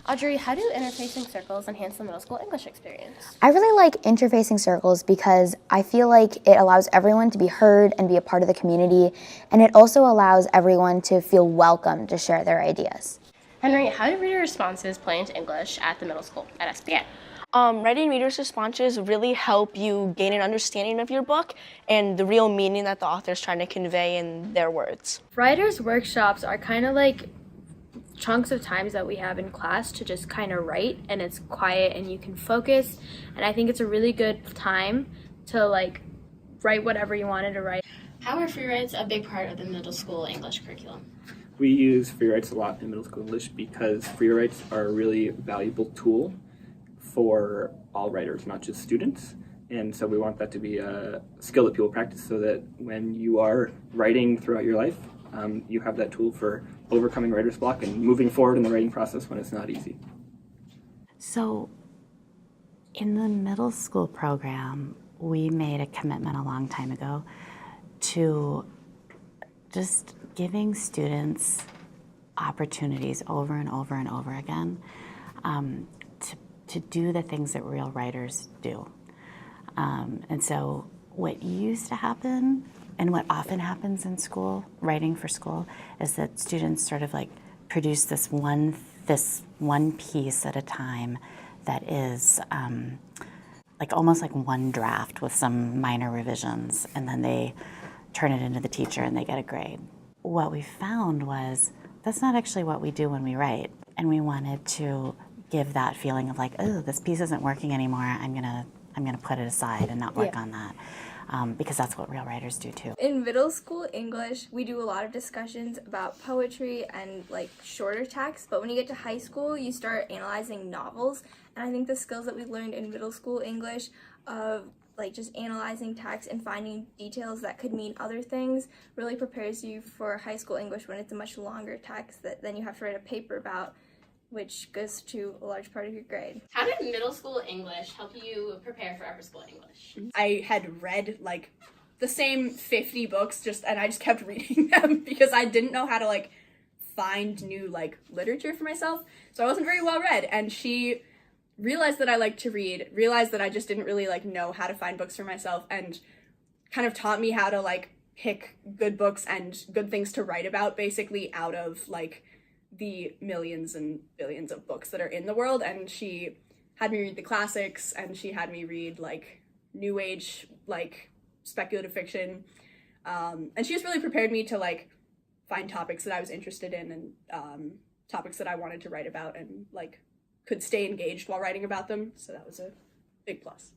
Audrey, how do interfacing circles enhance the middle school English experience? I really like interfacing circles because I feel like it allows everyone to be heard and be a part of the community, and it also allows everyone to feel welcome to share their ideas. Henry, how do reader responses play into English at the middle school at SBA? Writing readers' responses really help you gain an understanding of your book and the real meaning that the author is trying to convey in their words. Writers' workshops are kind of like chunks of times that we have in class to just kind of write, and it's quiet and you can focus, and I think it's a really good time to like write whatever you wanted to write. How are free writes a big part of the middle school English curriculum? We use free writes a lot in middle school English because free writes are a really valuable tool for all writers, not just students. And so we want that to be a skill that people practice so that when you are writing throughout your life, you have that tool for overcoming writer's block and moving forward in the writing process when it's not easy. So in the middle school program, we made a commitment a long time ago to just giving students opportunities over and over and over again to do the things that real writers do. And so what used to happen and what often happens in school, writing for school, is that students sort of like produce this one piece at a time that is like almost like one draft with some minor revisions, and then they turn it into the teacher and they get a grade. What we found was that's not actually what we do when we write, and we wanted to give that feeling of like, oh, this piece isn't working anymore, I'm gonna put it aside and not work on that. Because that's what real writers do too. In middle school English, we do a lot of discussions about poetry and like shorter texts, but when you get to high school, you start analyzing novels, and I think the skills that we learned in middle school English of like just analyzing text and finding details that could mean other things really prepares you for high school English when it's a much longer text that then you have to write a paper about, which goes to a large part of your grade. How did middle school English help you prepare for upper school English? I had read like the same 50 books and I just kept reading them because I didn't know how to like find new like literature for myself. So I wasn't very well read, and she realized that I liked to read, realized that I just didn't really like know how to find books for myself, and kind of taught me how to like pick good books and good things to write about basically out of like the millions and billions of books that are in the world. And she had me read the classics, and she had me read like new age like speculative fiction, and she just really prepared me to like find topics that I was interested in, and topics that I wanted to write about, and like could stay engaged while writing about them. So that was a big plus.